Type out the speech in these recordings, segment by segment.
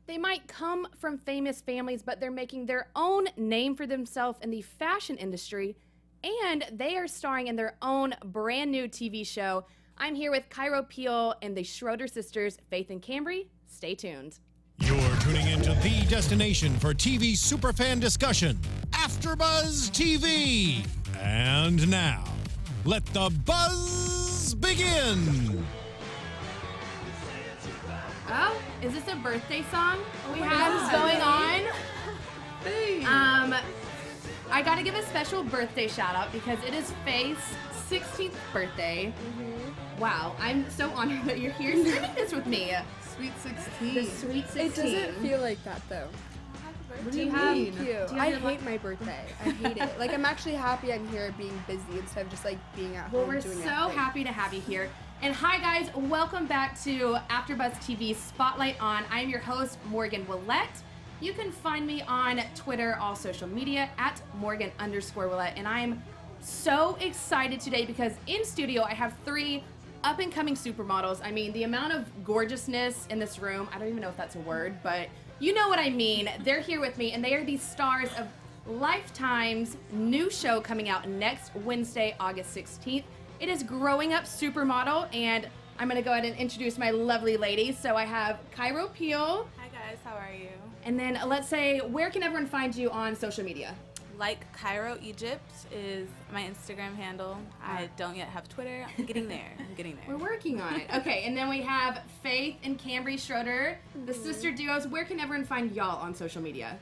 They might come from famous families, but they're making their own name for themselves in the fashion industry, and they are starring in their own brand new TV show. I'm here with Cairo Peel and the Schroeder sisters, Faith and Cambry. Stay tuned. You're tuning into the destination for TV superfan discussion, AFTERBUZZ TV. And now, let the buzz begin. Oh, is this a birthday song we have going on? I gotta give a special birthday shout out because it is Faith's 16th birthday. Wow, I'm so honored that you're here spending this with me. Sweet 16. The sweet 16. It doesn't feel like that though. What do you Thank mean? you. I hate my birthday. I hate it. Like, I'm actually happy I'm here being busy instead of just like being at Well, home we're doing so nothing. happy to have you here. And hi guys, welcome back to AFTERBUZZ TV Spotlight On. I am your host, Morgan Willett. You can find me on Twitter, all social media, at Morgan_Willett. And I'm so excited today because in studio I have three up-and-coming supermodels. I mean, the amount of gorgeousness in this room, I don't even know if that's a word, but you know what I mean. They're here with me, and they are the stars of Lifetime's new show coming out next Wednesday, August 16th. It is Growing Up Supermodel, and I'm gonna go ahead and introduce my lovely ladies. So I have Cairo Peel, Hi guys, how are you? and then let's say, where can everyone find you on social media? Like Cairo Egypt is my Instagram handle. I don't yet have Twitter. I'm getting there. We're working on it. Okay, and then we have Faith and Cambry Schroeder, the sister duos. Where can everyone find y'all on social media?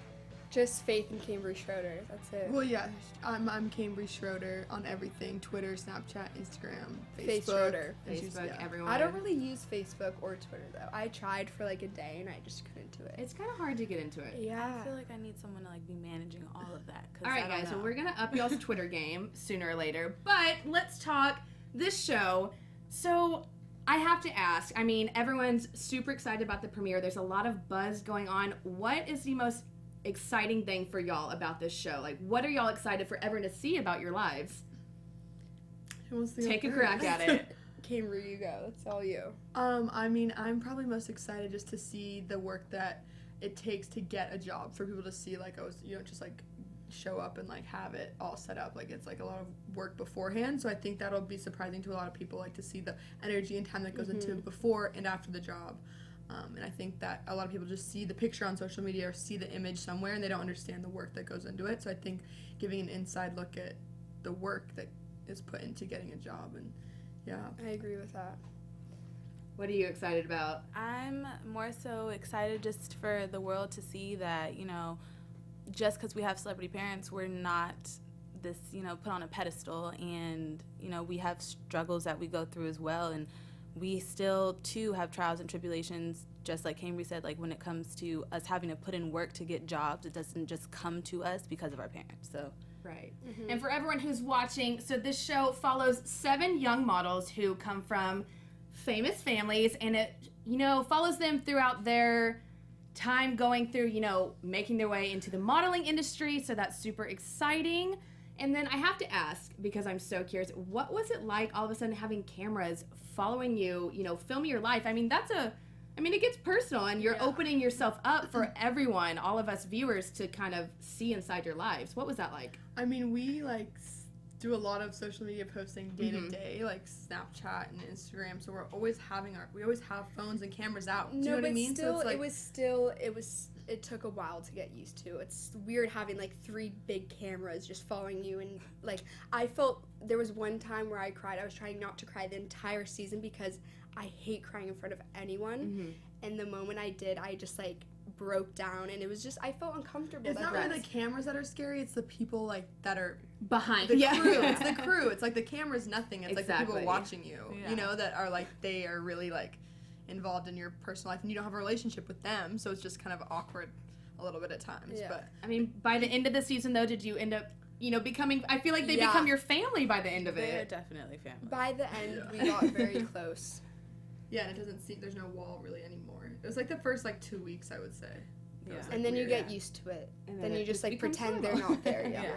Just Faith and Cambry Schroeder. That's it. Well, yeah, I'm Cambry Schroeder on everything: Twitter, Snapchat, Instagram, Facebook. Faith Schroeder. And she's- Facebook, yeah. everyone. I don't really use Facebook or Twitter though. I tried for like a day and I just couldn't do it. It's kind of hard to get into it. Yeah. I feel like I need someone to like be managing all of that. 'Cause All right, I don't guys, so know. we're going to up y'all's Twitter game sooner or later. But let's talk this show. So I have to ask, I mean, everyone's super excited about the premiere. There's a lot of buzz going on. What is the most exciting thing for y'all about this show? Like, what are y'all excited for everyone to see about your lives? Who wants to go Take a first? crack at it. Cambry, you go. It's all you. I mean, I'm probably most excited just to see the work that it takes to get a job, for people to see, like, you don't just, like, show up and, like, have it all set up. Like, it's, like, a lot of work beforehand, so I think that'll be surprising to a lot of people, like, to see the energy and time that goes into before and after the job. And I think that a lot of people just see the picture on social media or see the image somewhere and they don't understand the work that goes into it. So I think giving an inside look at the work that is put into getting a job, and yeah. I agree with that. What are you excited about? I'm more so excited just for the world to see that, you know, just because we have celebrity parents, we're not this, you know, put on a pedestal, and, you know, we have struggles that we go through as well, and we still, too, have trials and tribulations, just like Cambry said, like when it comes to us having to put in work to get jobs, it doesn't just come to us because of our parents, so. Right. And for everyone who's watching, so this show follows 7 young models who come from famous families, and it, you know, follows them throughout their time going through, you know, making their way into the modeling industry, so that's super exciting. And then I have to ask, because I'm so curious, what was it like all of a sudden having cameras following you, you know, filming your life? I mean, it gets personal, and you're opening yourself up for everyone, all of us viewers, to kind of see inside your lives. What was that like? I mean, we, like, do a lot of social media posting day to day, like Snapchat and Instagram, so we always have phones and cameras out. Do you know what I mean? Still, so it's like, it took a while to get used to. It's weird having like 3 big cameras just following you, and like I felt there was one time where I cried. I was trying not to cry the entire season because I hate crying in front of anyone. And the moment I did, I just like broke down, and it was just, I felt uncomfortable. it's not really the cameras that are scary, it's the people, like, that are Behind the crew. It's the crew. It's like the camera's nothing. It's like the Exactly. people watching you, Yeah. you know, that are like, they are really like involved in your personal life, and you don't have a relationship with them, so it's just kind of awkward a little bit at times. Yeah. But I mean, by the end of the season, though, did you end up, you know, becoming, I feel like they Yeah. become your family by the end of They're it. definitely family. By the end, we got very close. yeah, and it doesn't seem, there's no wall really anymore. It was like the first like 2 weeks, I would say. It Yeah. was, like, And then you weird. get used to it. And Then then you it just like becomes pretend normal. they're not there. Yeah. Yeah.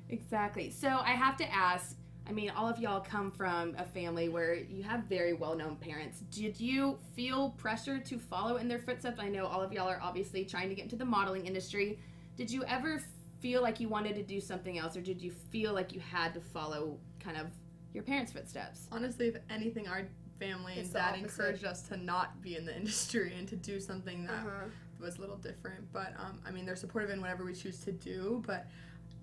Exactly. So I have to ask, I mean, all of y'all come from a family where you have very well-known parents. Did you feel pressure to follow in their footsteps? I know all of y'all are obviously trying to get into the modeling industry. Did you ever feel like you wanted to do something else, or did you feel like you had to follow kind of your parents' footsteps? Honestly, if anything, our family It's and the dad opposite. encouraged us to not be in the industry and to do something that was a little different. But, I mean, they're supportive in whatever we choose to do, but,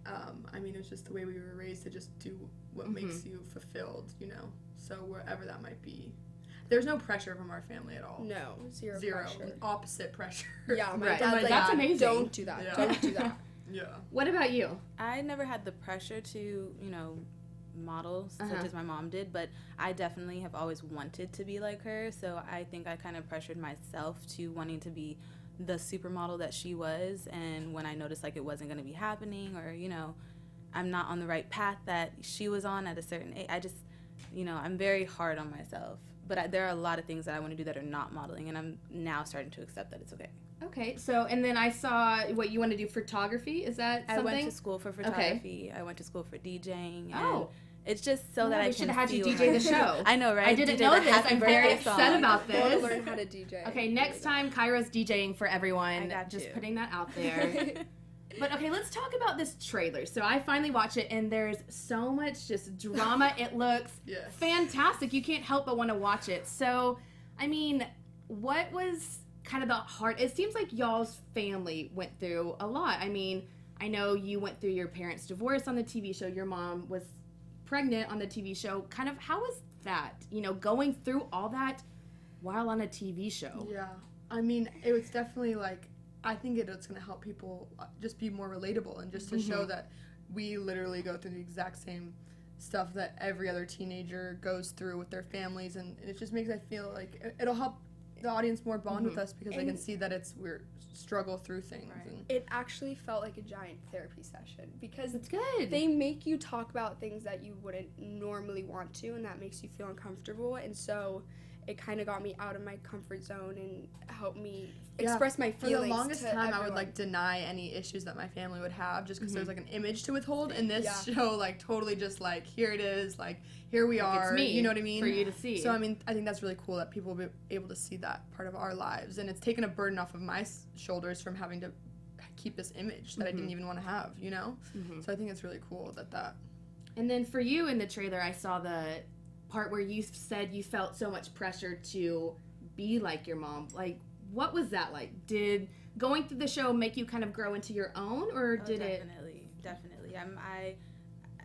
I mean, it's just the way we were raised to just do what makes you fulfilled, you know? So wherever that might be. There's no pressure from our family at all. No, zero pressure. Opposite pressure. Yeah, my Right. dad's like, That's amazing. don't do that. Yeah. Don't do that. Yeah. What about you? I never had the pressure to, you know, model such as my mom did, but I definitely have always wanted to be like her, so I think I kind of pressured myself to wanting to be the supermodel that she was, and when I noticed like it wasn't going to be happening, or, you know, I'm not on the right path that she was on at a certain age, I just, you know, I'm very hard on myself, but there are a lot of things that I want to do that are not modeling, and I'm now starting to accept that it's okay. Okay, so, and then I saw what you want to do, photography. Is that something? I went to school for photography. I went to school for DJing. And Oh. It's just so Yeah, that I we can should have had you feel DJ the like- show. I know, right? I didn't DJ know the this. happy I'm very birthday upset song. about I want this. to learn how to DJ. Okay, next time Kyra's DJing for everyone. I got Just you. putting that out there. But okay, let's talk about this trailer. So I finally watched it, and there's so much just drama. It looks Yes. fantastic. You can't help but want to watch it. So, I mean, what was kind of the hard? It seems like y'all's family went through a lot. I mean, I know you went through your parents' divorce on the TV show. Your mom was pregnant on the TV show. Kind of, how was that? You know, going through all that while on a TV show. Yeah. I mean, it was definitely like, I think it's going to help people just be more relatable and just to show that we literally go through the exact same stuff that every other teenager goes through with their families, and it just makes I feel like it'll help the audience more bond with us because they can And- see that we're struggle through things. Right. And It actually felt like a giant therapy session because It's good. they make you talk about things that you wouldn't normally want to, and that makes you feel uncomfortable. And so it kind of got me out of my comfort zone and helped me express my For feelings. the longest to time, I would everyone. like deny any issues that my family would have just because there's like an image to withhold. And this Yeah. show, like, totally just like, here it is, like, here we Like, are. it's me, you know what I mean? for you to see. So I mean, I think that's really cool that people will be able to see that part of our lives, and it's taken a burden off of my shoulders from having to keep this image that I didn't even want to have. You know? So I think it's really cool that. And then for you in the trailer, I saw the part where you said you felt so much pressure to be like your mom. Like, what was that like? Did going through the show make you kind of grow into your own, or Oh, did it? Definitely. I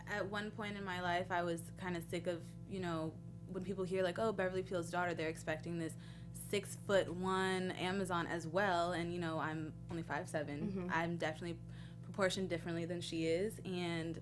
at one point in my life, I was kind of sick of, you know, when people hear like, oh, Beverly Peel's daughter, they're expecting this 6'1" Amazon as well, and you know, I'm only 5'7". I'm definitely proportioned differently than she is, and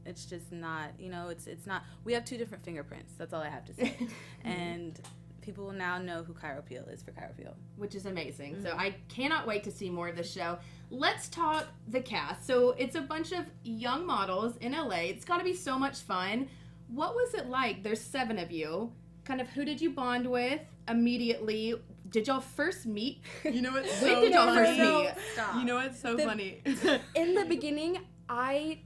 it's just not, you know, it's not. We have two different fingerprints. That's all I have to say, and people will now know who Kyra Peel is for Kyra Peel. Which is amazing. So I cannot wait to see more of the show. Let's talk the cast. So it's a bunch of young models in LA. It's got to be so much fun. What was it like? There's 7 of you. Kind of who did you bond with immediately? Did y'all first meet? You know what's When so did y'all funny? first meet? Stop. You know what's so funny? in the beginning, I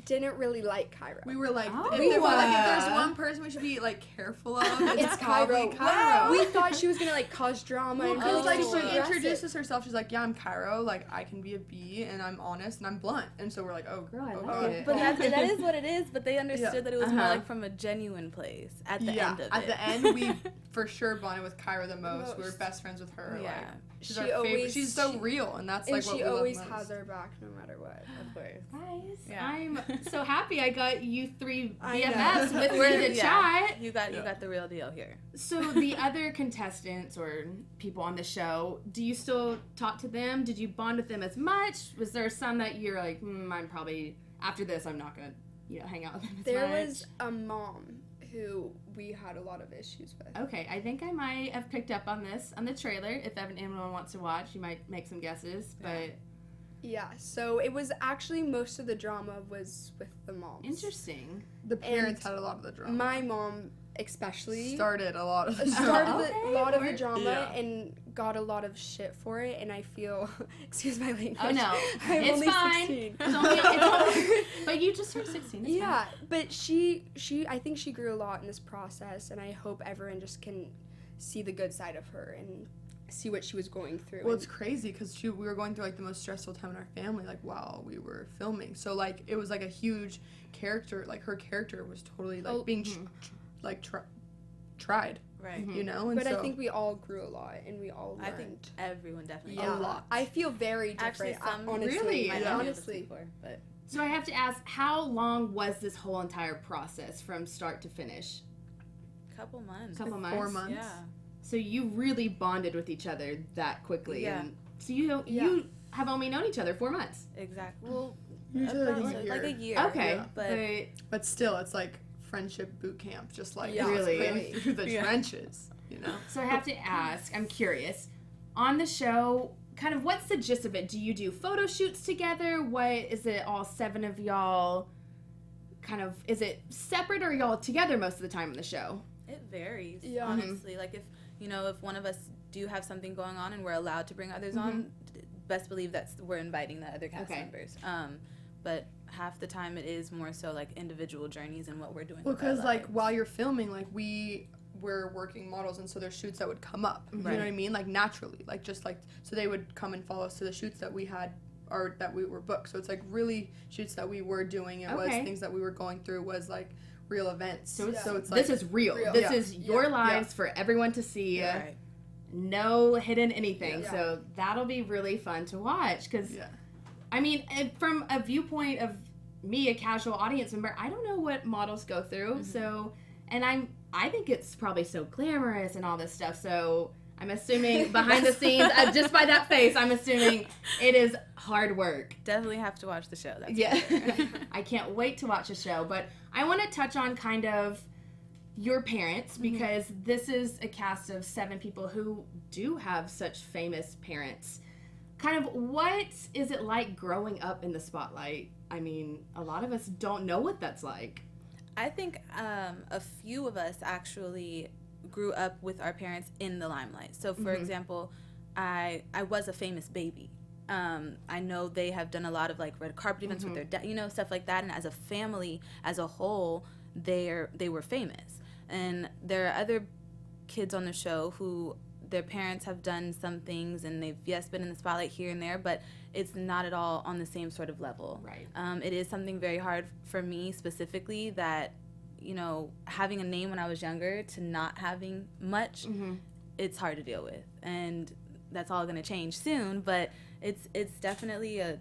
didn't really like Kyra. We were like, Oh. if there's one person we should be like careful of, It's probably Kyra. Kyra. We thought she was gonna like cause drama and Because really like super she aggressive. introduces herself, she's like, yeah, I'm Cairo, like I can be a B and I'm honest and I'm blunt, and so we're like, oh, Girl, I like okay. it. But that is what it is. But they understood Yeah. that it was more Uh-huh. like from a genuine place at the yeah, end of at it. the end we for sure bonded with Kyra the most. We were best friends with her. Yeah. Like she's She our favorite. always- She's so real, and that's and like what she we always love has most. our back no matter what. Of course. Guys, Yeah. I'm so happy I got you 3 I BFFs know. with me to chat. You got the real deal here. So the other contestants or people on the show, do you still talk to them? Did you bond with them as much? Was there some that you're like, I'm probably, after this, I'm not going to, hang out with them as There much? was a mom who we had a lot of issues with. Okay, I think I might have picked up on this on the trailer. If anyone wants to watch, you might make some guesses, but Yeah, so it was actually most of the drama was with the moms. interesting. The parents had a lot of the drama. My mom especially started a lot of the a lot of the drama Yeah. and got a lot of shit for it, and I feel excuse my language. Oh no, I'm it's only fine. 16. It's only, but you just turned 16. It's Yeah, but she I think she grew a lot in this process, and I hope everyone just can see the good side of her and see what she was going through. Well, and it's crazy because we were going through like the most stressful time in our family, like while we were filming. So like it was like a huge character. Like her character was totally like being tried, Right. you know. And but so, I think we all grew a lot, and we all learned. I think everyone definitely yeah, a lot. I feel very different. Actually, some honestly, Really? might Yeah. not be able to honestly. speak for, but So I have to ask, how long was this whole entire process from start to finish? couple months. Couple months. 4 months. Yeah. So you really bonded with each other that quickly. Yeah. And so you have only known each other 4 months. Exactly. Well, Usually about like a year. like a year. Okay, Yeah. But But still, it's like friendship boot camp, just like Yeah, Really? going through the Yeah. trenches, you know. so I have to ask, I'm curious, on the show, kind of what's the gist of it? Do you do photo shoots together? What is it? All 7 of y'all? Kind of, is it separate or are y'all together most of the time on the show? it varies. Yeah. Honestly, like if one of us do have something going on and we're allowed to bring others on, best believe we're inviting the other cast Okay. members. But half the time it is more so like individual journeys and what we're doing. Well, with our because like lives. while you're filming, like we were working models, and so there's shoots that would come up. You know what I Right. mean? Like naturally, like just like so they would come and follow us to the shoots that we had or that we were booked. So it's like really shoots that we were doing. It was Okay. things that we were going through was like real events. So it's, so it's like this is real. real. This Yeah. is your Yeah. lives for everyone to see. Right. No hidden anything. Yeah. So that'll be really fun to watch because yeah. I mean, from a viewpoint of me, a casual audience member, I don't know what models go through. So, and I think it's probably so glamorous and all this stuff. So I'm assuming behind the scenes, just by that face, I'm assuming it is hard work. Definitely have to watch the show. That's Yeah. for sure. I can't wait to watch the show. But I want to touch on kind of your parents because this is a cast of 7 people who do have such famous parents. Kind of what is it like growing up in the spotlight? I mean, a lot of us don't know what that's like. I think a few of us actually grew up with our parents in the limelight. So, for example, I was a famous baby. I know they have done a lot of like red carpet events with their dad, stuff like that. And as a family, as a whole, they were famous. And there are other kids on the show who their parents have done some things and they've been in the spotlight here and there, but it's not at all on the same sort of level. Right. It is something very hard for me specifically that, having a name when I was younger to not having much, it's hard to deal with. And that's all going to change soon, but it's definitely a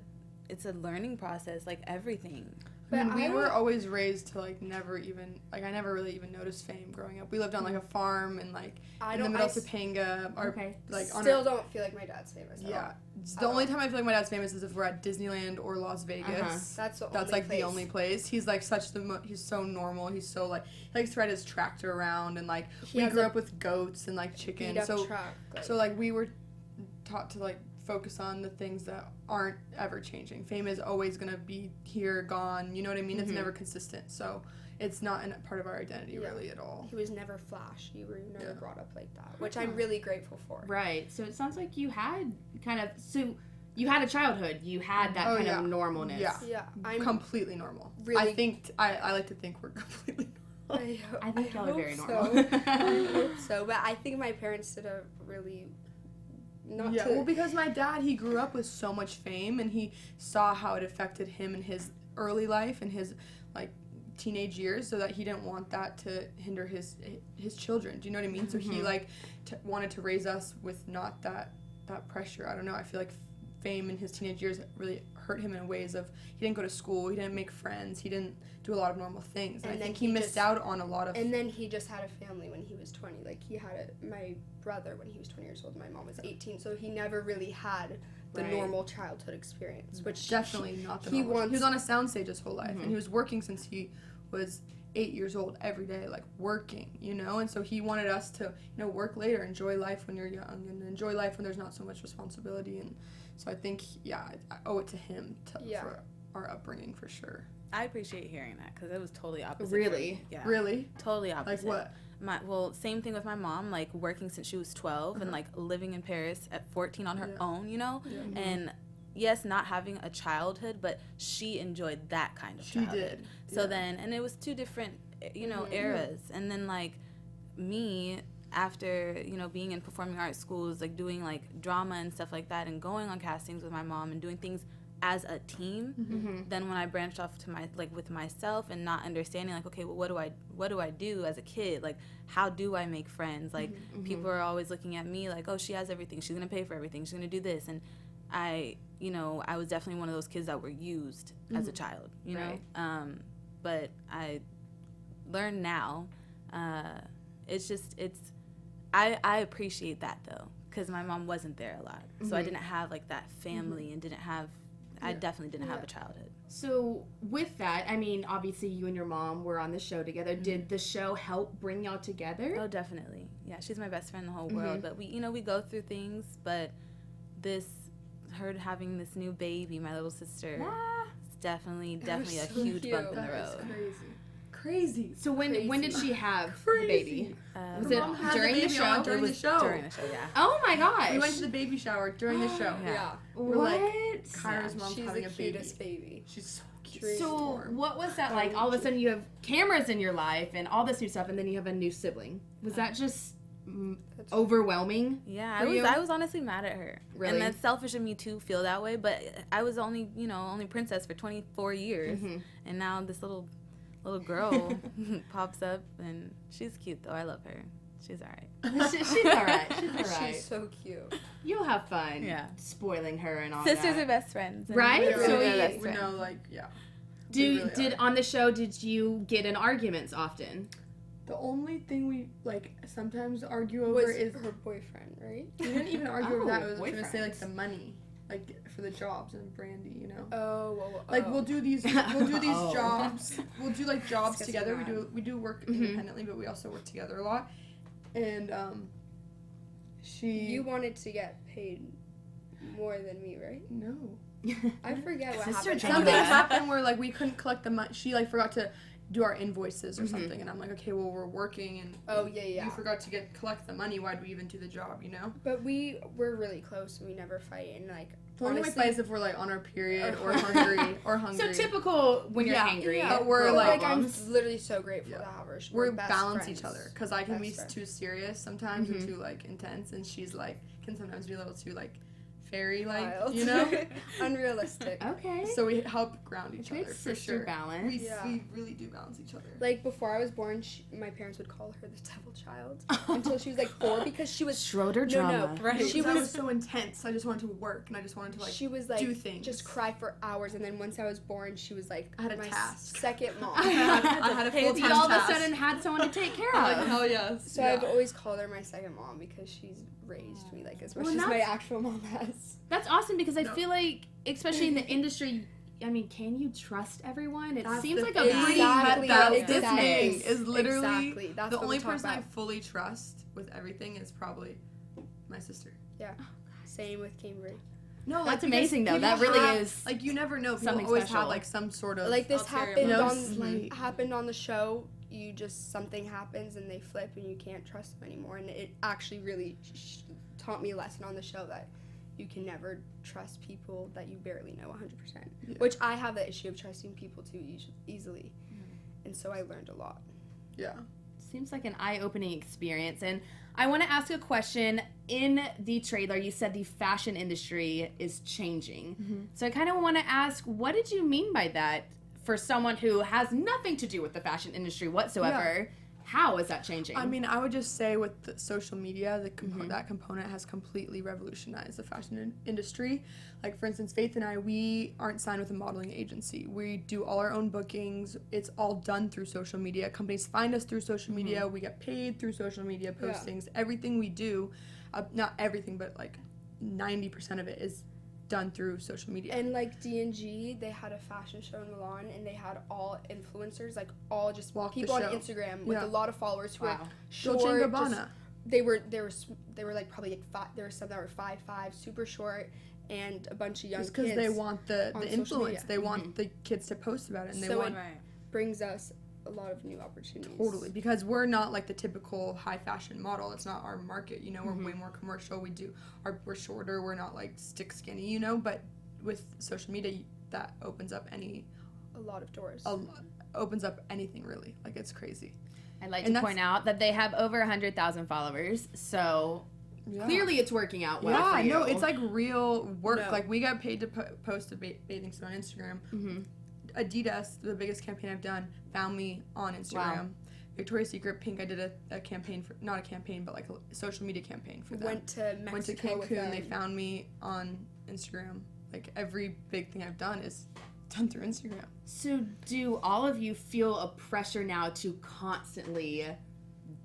learning process, like everything. I mean, But we I were don't- always raised to like never even like I never really even noticed fame growing up. We lived on like a farm and like I in the don't- middle I of s- Topanga. Or, Okay. like on Still our, don't feel like my dad's famous. At yeah. all. It's the only time I feel like my dad's famous is if we're at Disneyland or Las Vegas. That's the That's only like place. the only place. He's like he's so normal. He's so like he likes to ride his tractor around and like He we has grew a up with goats and like beat chickens. up So truck. so like we were taught to like focus on the things that aren't ever changing. Fame is always gonna be here, gone. You know what I mean? It's never consistent. So it's not a part of our identity really at all. He was never flash. You were never Yeah. brought up like that, which I'm really grateful for. Right. So it sounds like you had you had a childhood. You had that Oh, kind yeah. of normalness. Yeah. Yeah, I'm Completely normal. really- I think I like to think we're completely normal. I think y'all are hope very so. normal. I hope so, but I think my parents did a really not Yeah, to. well, because my dad, he grew up with so much fame, and he saw how it affected him in his early life and his like teenage years, so that he didn't want that to hinder his children. Do you know what I mean? So he like wanted to raise us with not that pressure. I don't know. I feel like fame in his teenage years really hurt him in ways of he didn't go to school, he didn't make friends, he didn't do a lot of normal things, and I And then think he he missed just- out on a lot of. And then he just had a family when he was 20. Like he had my brother when he was 20 years old. My mom was 18, so he never really had the Right. normal childhood experience, which Definitely not the he normal. wants- He was on a soundstage his whole life, and he was working since he was 8 years old every day, like working, and so he wanted us to, work later, enjoy life when you're young, and enjoy life when there's not so much responsibility. And so I think, I owe it to him Yeah. for our upbringing for sure. I appreciate hearing that because it was totally opposite. Really? For me. Yeah. Really? Totally opposite. Like what? Same thing with my mom, like working since she was 12 and like living in Paris at 14 on her own, you know? Yeah. And yes, not having a childhood, but she enjoyed that kind of childhood. So then, and it was two different, you know, eras. And then like me, after, you know, being in performing arts schools, like doing like drama and stuff like that and going on castings with my mom and doing things as a team, then when I branched off to my like with myself and not understanding like, okay, well, what do I do as a kid? Like, how do I make friends? Like, people are always looking at me like, oh, she has everything, she's gonna pay for everything, she's gonna do this. And I was definitely one of those kids that were used as a child, you know. But I learn now. I appreciate that though, because my mom wasn't there a lot, so I didn't have like that family and didn't have. I definitely didn't have a childhood. So with that, I mean, obviously you and your mom were on the show together. Did the show help bring y'all together? Oh, definitely. Yeah, she's my best friend in the whole world. But we go through things. But her having this new baby, my little sister, is definitely a huge bump in the road. Crazy. So when did she have the baby? Was it during the show? During the show. During the show, yeah. Oh my gosh. We went to the baby shower during the show. Yeah. We're What? like, Kyra's mom's She's having the a baby. cutest baby. She's so cute. So what was that like? All of a sudden you have cameras in your life and all this new stuff, and then you have a new sibling. Was that just overwhelming? Yeah, for you? I was honestly mad at her. Really? And that's selfish of me to feel that way, but I was only princess for 24 years, and now this little girl pops up, and she's cute though. I love her. She's all right. She's all right. She's all right. She's so cute. You'll have fun. Yeah. Spoiling her and all Sisters that. are best friends. and Right? we're So really we- best We friends. know, like, yeah. Did on the show, did you get in arguments often? The only thing we, like, sometimes argue over Was is... her boyfriend, right? We didn't even argue over that. I was going to say, boyfriends. like, the money. Like, for the jobs and Brandy, you know? Oh, well, Like, we'll do these Oh. jobs. We'll do, like, jobs It's together. getting We do work independently, but we also work together a lot. And, You wanted to get paid more than me, right? No. I forget what Sister happened. drama. Something happened where, like, we couldn't collect the money. She, like, forgot to do our invoices or something. And I'm like, okay, well, we're working. And Oh, yeah. you forgot to collect the money. Why do we even do the job, you know? But we're really close and we never fight. And, like, The only way we honestly, fight is if we're, like, on our period or hungry. So typical when you're angry. Yeah, But we're, but, like, I'm literally so grateful Yeah. to have her. we We're best balance friends. each other because I can be Best friends. too serious sometimes or too like intense, and she's like can sometimes be a little too like fairy like, Wild. you know. Unrealistic. Okay. So we help ground each Great other for sister sure. balance. We really do balance each other. Like, before I was born, my parents would call her the devil child until she was like 4 because she was Schroeder drama. No, Right. she I was was so intense. I just wanted to work and I just wanted to like she was like do things. just cry for hours, and then once I was born, she was like I had a my task. second mom. I had a full You time all of a task. sudden had someone to take care I'm like, of. hell yes. So I've always called her my second mom because she's raised me like as much Well, as my that's- actual mom has. That's awesome because I No. feel like, especially in the industry, I mean, can you trust everyone? It That's seems the like a thing. pretty Exactly. cutthroat This Exactly. thing business. is literally Exactly. That's the what only we talk person I about. fully trust with everything is probably my sister. Same with Cambridge. No, That's because amazing, though. people That really have- is like you never know. People something always special. have like some sort of Like this ulterior happened motives. on Like- happened on the show. You just something happens and they flip and you can't trust them anymore. And it actually really taught me a lesson on the show that you can never trust people that you barely know 100%. Yeah. Which I have the issue of trusting people too easily, and so I learned a lot. yeah. Seems like an eye-opening experience. And I want to ask a question. In the trailer, you said the fashion industry is changing. So I kind of want to ask, what did you mean by that for someone who has nothing to do with the fashion industry whatsoever? How is that changing? I mean, I would just say with the social media, that component has completely revolutionized the fashion industry. Like, for instance, Faith and I, we aren't signed with a modeling agency. We do all our own bookings. It's all done through social media. Companies find us through social media. We get paid through social media postings. Everything we do, not everything, but like 90% of it is done through social media. And like D&G, they had a fashion show in Milan, and they had all influencers, like all just Walk the people on show. Instagram with Yeah. a lot of followers who Wow. were Dolce short. and Gabbana. They were like probably like there were some that were 5'5", super short, and a bunch of young Just kids. because they want the on social influence. media. They want the kids to post about it, and they So want brings us a lot of new opportunities. totally, because we're not like the typical high fashion model. It's not our market, you know. We're way more commercial. We're shorter. We're not like stick skinny, you know. But with social media, that opens up A lot of doors. Opens up anything really. Like, it's crazy. I'd like to point out that they have over 100,000 followers, so clearly it's working out well for you. No, it's like real work. No. Like, we got paid to post a bathing suit on Instagram. Adidas, the biggest campaign I've done, found me on Instagram. Wow. Victoria's Secret, Pink, I did a campaign for, not a campaign, but like a social media campaign for them. Went to Mexico with Cancun, them. they found me on Instagram. Like, every big thing I've done is done through Instagram. So do all of you feel a pressure now to constantly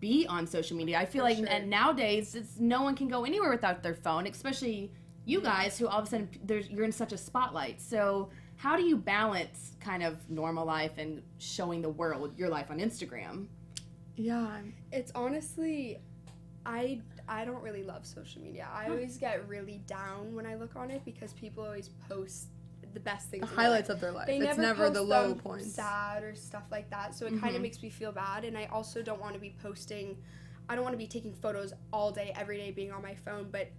be on social media? I feel like nowadays no one can go anywhere without their phone, especially you guys who all of a sudden you're in such a spotlight. So how do you balance kind of normal life and showing the world your life on Instagram? Yeah. It's honestly, I don't really love social media. I always get really down when I look on it because people always post the best things. The highlights of their life. They It's never never the post low them points. sad or stuff like that. So it kind of makes me feel bad. And I also don't want to be posting. I don't want to be taking photos all day, every day, being on my phone. But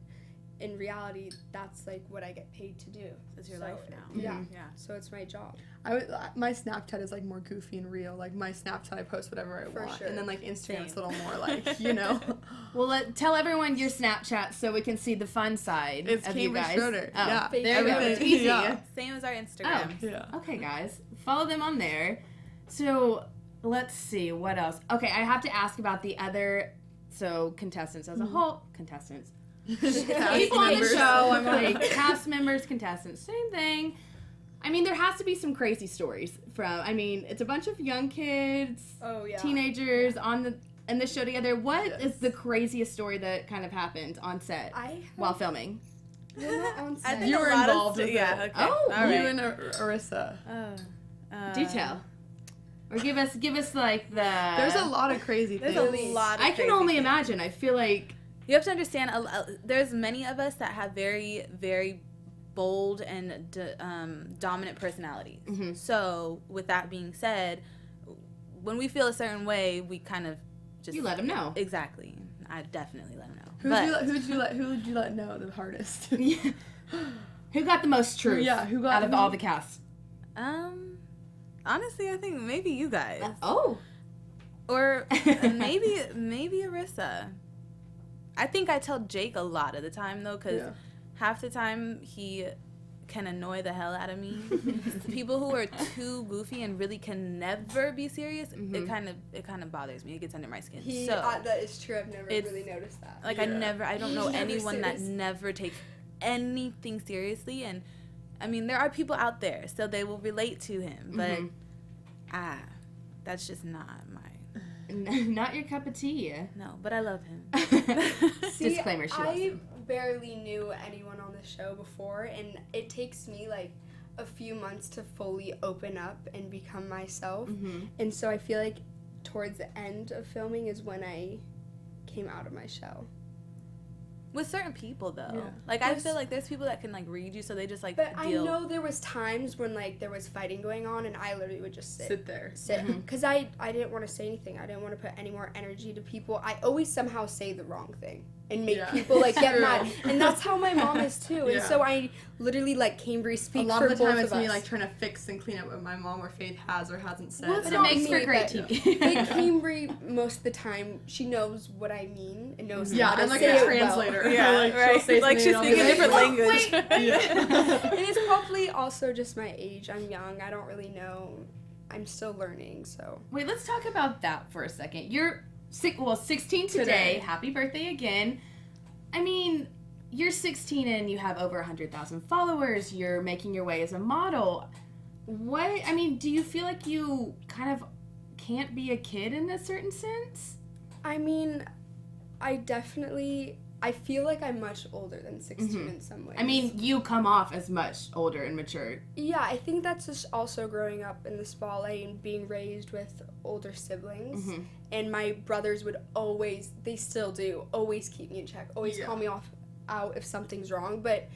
in reality, that's like what I get paid to do. It's your life now. Yeah. Yeah. So it's my job. My Snapchat is like more goofy and real. Like, my Snapchat, I post whatever I For want. sure. And then like Instagram, it's a Same. little more like, you know. Well, tell everyone your Snapchat so we can see the fun side It's of you Cambridge guys. Schroeder. Oh, Yeah. there we go. It's Everything. easy. Yeah. Same as our Instagram. Yeah. Okay, guys, follow them on there. So let's see what else. Okay, I have to ask about the other contestants as a whole. Contestants. People on the members. show. I'm like cast members, contestants. Same thing. I mean, there has to be some crazy stories from. I mean, it's a bunch of young kids, Oh, yeah. teenagers in the show together. What is the craziest story that kind of happened on set while filming? We're not on I set. think You a were lot involved of with yeah. it. Okay. Oh, all right. You and Arissa. Detail. Or give us like the. There's a lot of crazy There's things. a lot. Of I can crazy only things. imagine. I feel like. You have to understand. There's many of us that have very, very bold and dominant personalities. Mm-hmm. So, with that being said, when we feel a certain way, we kind of just You let them know. Exactly. I definitely let them know. Who would you let know the hardest? Who got the most truth? Yeah, who got out of all the cast? Honestly, I think maybe you guys, Oh. or maybe Arissa. I think I tell Jake a lot of the time though, because half the time he can annoy the hell out of me. The people who are too goofy and really can never be serious, it kind of bothers me. It gets under my skin. So That is true. I've never it's- really noticed that. like I don't know He's never anyone that serious. never takes anything seriously. And I mean, there are people out there, so they will relate to him, but that's just not my. Not your cup of tea. No, but I love him. See, Disclaimer, she loves I him. barely knew anyone on the show before, and it takes me like a few months to fully open up and become myself. And so I feel like towards the end of filming is when I came out of my shell. With certain people, though. Yeah. Like, I feel like there's people that can, like, read you, so they just, like, But deal. I know there was times when like there was fighting going on, and I literally would just Sit there. because I didn't want to say anything. I didn't want to put any more energy to people. I always somehow say the wrong thing and make people like get True. mad, and that's how my mom is too. And Yeah. so I literally like Cambry speak A lot for of the both time it's of me us. like trying to fix and clean up what my mom or Faith has or hasn't said. Well, it's But it not makes for me, great but- TV. Like Cambry, most of the time, she knows what I mean and knows Yeah, how to I'm like say a it translator. well. Yeah, Like, she'll right. say Like, she's something speaking a and I'll be different like, language. And it's probably also just my age. I'm young. I don't really know. I'm still learning, so. Wait, let's talk about that for a second. You're 16 today. Happy birthday again. I mean, you're 16 and you have over 100,000 followers. You're making your way as a model. Do you feel like you kind of can't be a kid in a certain sense? I mean, I feel like I'm much older than 16 in some ways. I mean, you come off as much older and mature. yeah, I think that's just also growing up in the spotlight and being raised with older siblings. And my brothers would always, they still do, always keep me in check, always call me out if something's wrong. But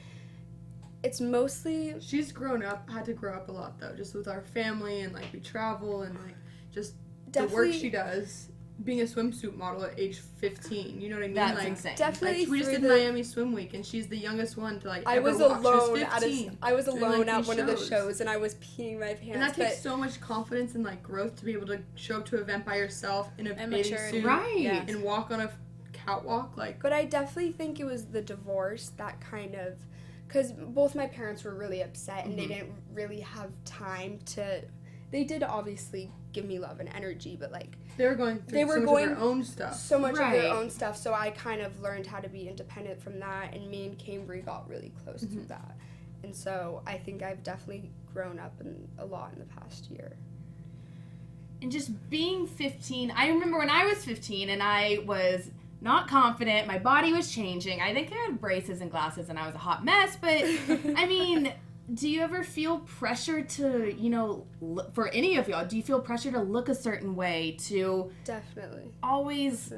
it's mostly She's had to grow up a lot though, just with our family and like we travel and like just the work she does. Being a swimsuit model at age 15, you know what I mean? That's like, insane. Definitely. Like, we just did Miami Swim Week, and she's the youngest one to like. I ever was walk. alone She was 15, I was doing, alone like, at these one of the shows, and I was peeing my pants. And that takes so much confidence and like growth to be able to show up to an event by yourself in a And bathing maturity. suit, Right. Yeah. and walk on a catwalk. Like, But I definitely think it was the divorce that kind of, because both my parents were really upset, and they didn't really have time to. They did obviously give me love and energy, but like they were going through so much of their own stuff. so much of Right. their own stuff, so I kind of learned how to be independent from that, and me and Cambry got really close through that. And so I think I've definitely grown up a lot in the past year. And just being 15, I remember when I was 15 and I was not confident, my body was changing. I think I had braces and glasses and I was a hot mess, but I mean, do you ever feel pressure to, you know, for any of y'all, do you feel pressure to look a certain way, to Definitely. always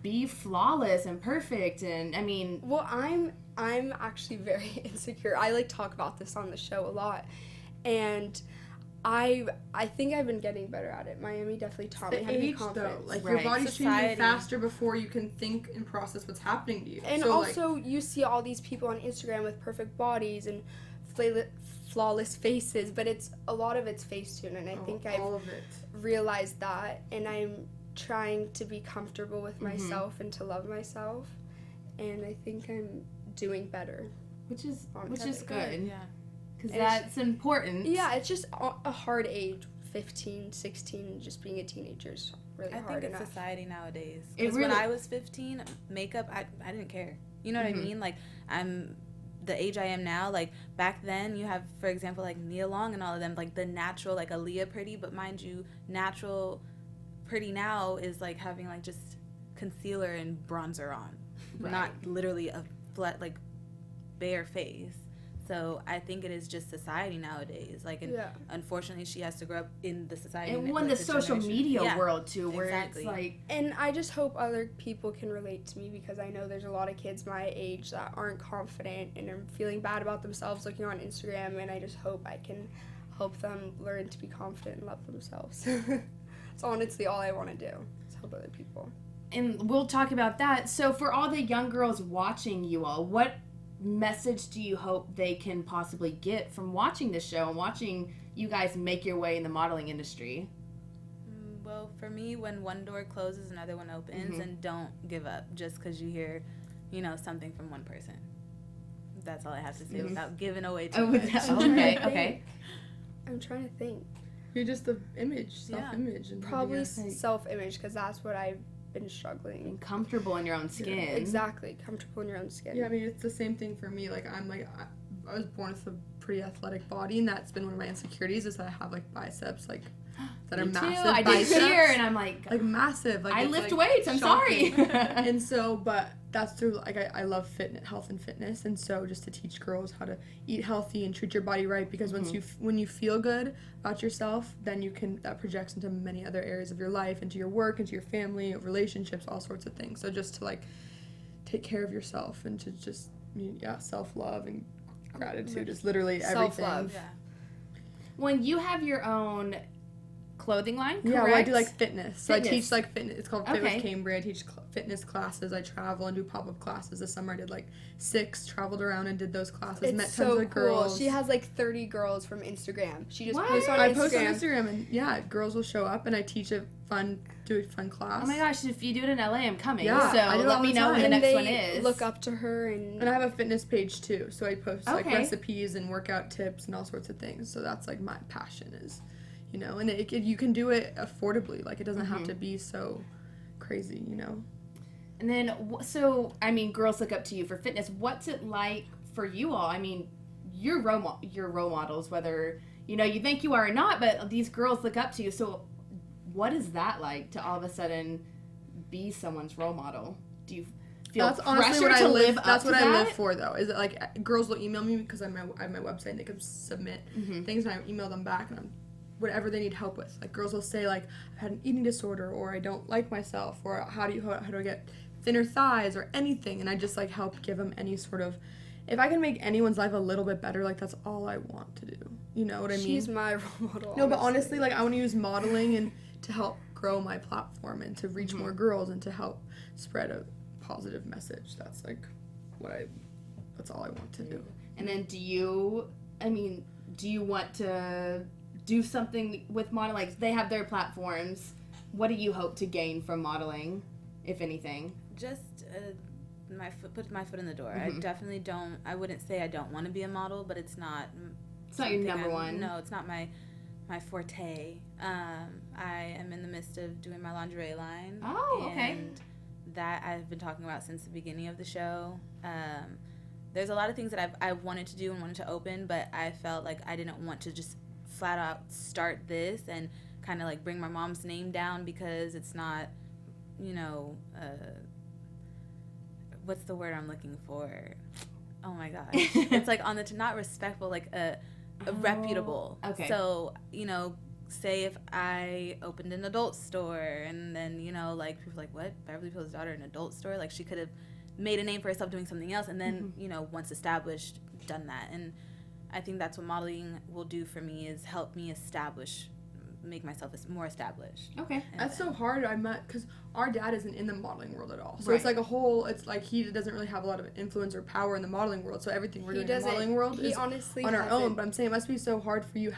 be flawless and perfect? And I mean, Well, I'm actually very insecure. I like talk about this on the show a lot, and I think I've been getting better at it. Miami definitely taught me The how to be age confident. though, like Right. your body's changing Society. faster before you can think and process what's happening to you. And so, also, you see all these people on Instagram with perfect bodies and flawless faces, but a lot of it's Facetune, and I think I've all of it. realized that, and I'm trying to be comfortable with myself and to love myself, and I think I'm doing better. which is Good. good, Yeah. because And that's important. Yeah, it's just a hard age, 15, 16, just being a teenager is really I hard think it's enough. society nowadays. It Because when really- I was 15, makeup, I didn't care. You know what I mean? Like, I'm the age I am now. Like, back then, you have, for example, like Nia Long and all of them, like the natural, like Aaliyah pretty, but mind you, natural pretty now is like having like just concealer and bronzer on, not literally a flat, like bare face. So I think it is just society nowadays. Like, and Yeah. unfortunately, she has to grow up in the society. And with when the this social generation. media Yeah. world too, where Exactly. it's like, And I just hope other people can relate to me, because I know there's a lot of kids my age that aren't confident and are feeling bad about themselves looking on Instagram, and I just hope I can help them learn to be confident and love themselves. That's honestly all I want to do, is help other people. and we'll talk about that. So for all the young girls watching you all, what message do you hope they can possibly get from watching this show and watching you guys make your way in the modeling industry? Well, for me, when one door closes, another one opens, and don't give up just because you hear, you know, something from one person. That's all I have to say without giving away too much. Okay. I'm trying to think. You're just the image, self-image. And Probably yeah. self-image, because that's what I've been struggling. And comfortable in your own skin. Exactly, comfortable in your own skin. Yeah, I mean, it's the same thing for me. Like, I was born with a pretty athletic body, and that's been one of my insecurities, is that I have, like, biceps, like, that are Me too. massive I did biceps. cheer, and I'm like massive. Like, I it's, lift like, weights. I'm shocking. sorry. And so, but that's through, like, I love health and fitness, and so just to teach girls how to eat healthy and treat your body right, because once when you feel good about yourself, then that projects into many other areas of your life, into your work, into your family, relationships, all sorts of things. So just to, like, take care of yourself and to just, self-love and gratitude is literally everything. Self-love. Yeah. When you have your own clothing line, correct? Yeah, well, I do like fitness. So Fitness. I teach like fitness. It's called Fit Okay. with Cambry. I teach fitness classes. I travel and do pop-up classes. This summer I did like 6, traveled around and did those classes. It's met so tons of cool. girls. She has like 30 girls from Instagram. She just What? posts on I Instagram. post on Instagram and girls will show up and I teach do a fun class. Oh my gosh, if you do it in LA, I'm coming. Yeah, I so do it let all me the know when the time. And next one they is. look up to her and And I have a fitness page too, so I post like Okay. recipes and workout tips and all sorts of things. So that's like my passion is, and you can do it affordably. Like it doesn't have to be so crazy, And then, so, I mean, girls look up to you for fitness. What's it like for you all? I mean, you're role models, whether, you think you are or not, but these girls look up to you. So what is that like to all of a sudden be someone's role model? Do you feel That's honestly pressure what to I live. live up That's to what that? I live for, though. Is it like girls will email me because I have my website and they can submit things and I email them back and whatever they need help with. Like girls will say like I've had an eating disorder or I don't like myself or how do I get thinner thighs or anything, and I just like help give them any sort of if I can make anyone's life a little bit better, like, that's all I want to do. You know what I mean? She's my role model. No, but honestly, like, I want to use modeling and to help grow my platform and to reach more girls and to help spread a positive message. That's like that's all I want to do. And then do you want to do something with modeling? Like, they have their platforms. What do you hope to gain from modeling, if anything? Just put my foot in the door. I definitely don't. I wouldn't say I don't want to be a model, but it's not. It's not your number one. No, it's not my forte. I am in the midst of doing my lingerie line. Oh, okay. And that I've been talking about since the beginning of the show. There's a lot of things that I wanted to do and wanted to open, but I felt like I didn't want to just flat out start this and kind of like bring my mom's name down, because it's not, what's the word I'm looking for? Oh my gosh. It's like on the not respectful, like a reputable. Okay. So, say if I opened an adult store and then, like people are like, what? Beverly Hills Daughter, an adult store? Like, she could have made a name for herself doing something else and then, once established, done that. And I think that's what modeling will do for me, is help me make myself more established. Okay. That's so hard. Because our dad isn't in the modeling world at all. So Right. it's like it's like he doesn't really have a lot of influence or power in the modeling world. So everything we're doing in the modeling world is honestly on our own. But I'm saying it must be so hard for you,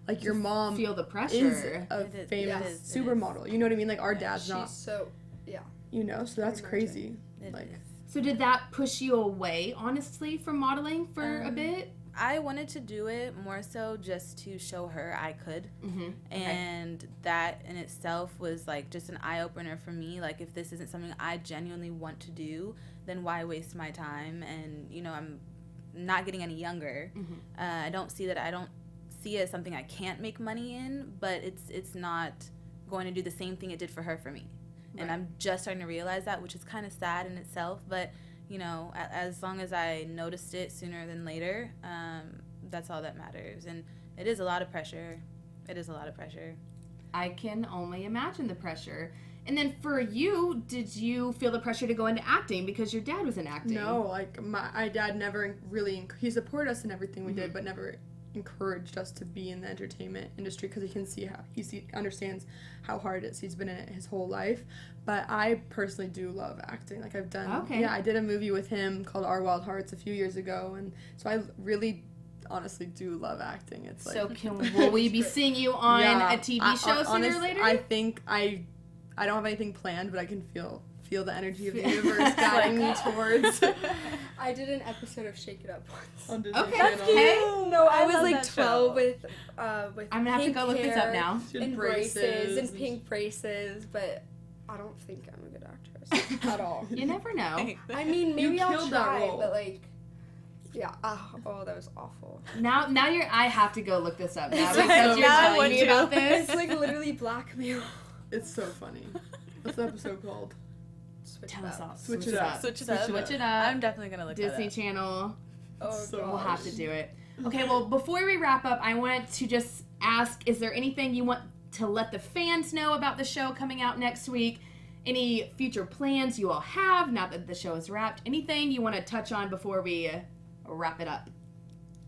like your mom Feel the is pressure. a It is. famous Yes, it supermodel. You know what I mean? Like, our dad's She's not, so, yeah. so that's crazy. It Like, is. So did that push you away, honestly, from modeling for a bit? I wanted to do it more so just to show her I could. And that in itself was like just an eye-opener for me. Like, if this isn't something I genuinely want to do, then why waste my time? And, I'm not getting any younger. I don't see it as something I can't make money in, but it's not going to do the same thing it did for her for me. And I'm just starting to realize that, which is kind of sad in itself. But, as long as I noticed it sooner than later, that's all that matters. And it is a lot of pressure. I can only imagine the pressure. And then for you, did you feel the pressure to go into acting because your dad was in acting? no, like, my dad never really, he supported us in everything we did, but never encouraged us to be in the entertainment industry, because he can see how he understands how hard it is. He's been in it his whole life. But I personally do love acting. Like, I've done I did a movie with him called Our Wild Hearts a few years ago, and so I really honestly do love acting. It's like, So will we be seeing you on a TV show sooner or later? I think I don't have anything planned, but I can feel the energy of the universe guiding me towards. I did an episode of Shake It Up once. On Disney Okay. Channel. Okay. No, I was love like that 12 show. with I'm gonna have to pink go look this up hair now. and braces and pink braces, but I don't think I'm a good actress at all. You never know. I mean, maybe I'll killed that try, role. but like, yeah. Oh, that was awful. Now I have to go look this up now It's because like- you're now I telling want me to. about this. It's like literally blackmail. It's so funny. What's the episode called? Switch Tell it us up. all. Switch it up. Switch it up. Switch it up. I'm definitely going to look Disney that up. Channel. Oh, So gosh. We'll have to do it. Okay, well, before we wrap up, I want to just ask, is there anything you want to let the fans know about the show coming out next week? Any future plans you all have now that the show is wrapped? Anything you want to touch on before we wrap it up?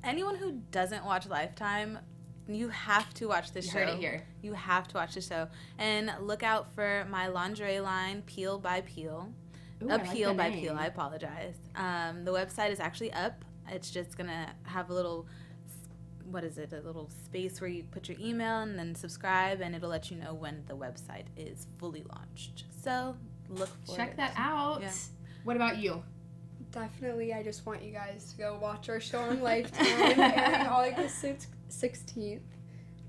Anyone who doesn't watch Lifetime, you have to watch this show. You heard it here. You have to watch the show. And look out for my lingerie line, Peel by Peel. Ooh, I like Peel the by name. Peel, I apologize. The website is actually up. It's just going to have a little, a little space where you put your email and then subscribe, and it'll let you know when the website is fully launched. So look for Check it. that out. Yeah. What about you? Definitely, I just want you guys to go watch our show on Lifetime airing August 16th,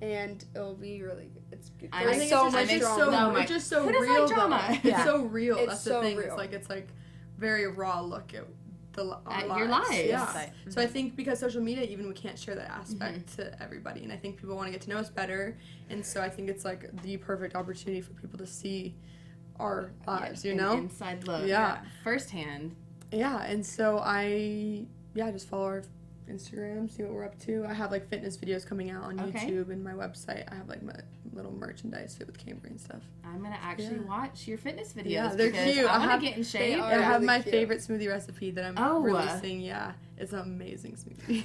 and it'll be really good. It's good. I There's think so it's much just- so, drama. it's just so Who doesn't real, like drama? though. Yeah. It's so real. It's That's the so thing. real. It's like very raw look at our your lives. Yeah. Website. So I think because social media, even we can't share that aspect to everybody, and I think people want to get to know us better, and so I think it's like the perfect opportunity for people to see our lives. You An know? inside look. Yeah. Firsthand. Yeah. And so just follow our Instagram, see what we're up to. I have like fitness videos coming out on Okay. YouTube and my website. I have like my little merchandise Fit with Cambry and stuff. I'm gonna actually watch your fitness videos. Yeah, they're because cute. I I want have- to get in they shape. are. I have really my cute. favorite smoothie recipe that I'm Oh. releasing. Yeah, it's an amazing smoothie.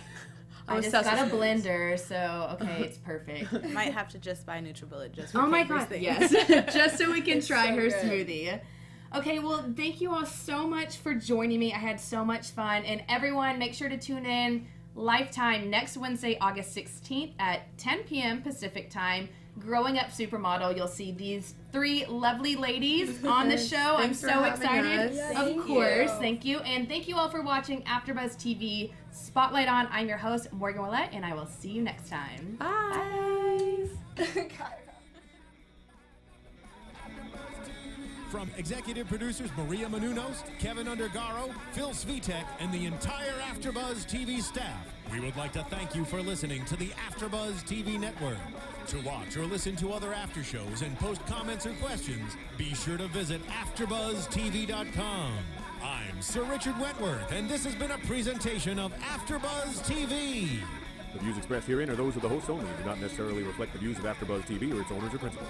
I'm I just obsessed got a with smoothies. blender, so okay, it's perfect. Might have to just buy NutriBullet just for Oh my Cambry's god, thing. yes. Just so we can It's try so her good. smoothie. Okay, well, thank you all so much for joining me. I had so much fun. And everyone, make sure to tune in Lifetime next Wednesday, August 16th at 10 p.m. Pacific time. Growing Up Supermodel. You'll see these 3 lovely ladies on the show. I'm Thanks for so having excited. us. Of Thank course, you. thank you. And thank you all for watching AfterBuzz TV Spotlight On. I'm your host, Morgan Willett, and I will see you next time. Bye. From executive producers Maria Menounos, Kevin Undergaro, Phil Svitek, and the entire AfterBuzz TV staff, we would like to thank you for listening to the AfterBuzz TV network. To watch or listen to other after shows and post comments or questions, be sure to visit AfterBuzzTV.com. I'm Sir Richard Wentworth, and this has been a presentation of AfterBuzz TV. The views expressed herein are those of the hosts only and do not necessarily reflect the views of AfterBuzz TV or its owners or principals.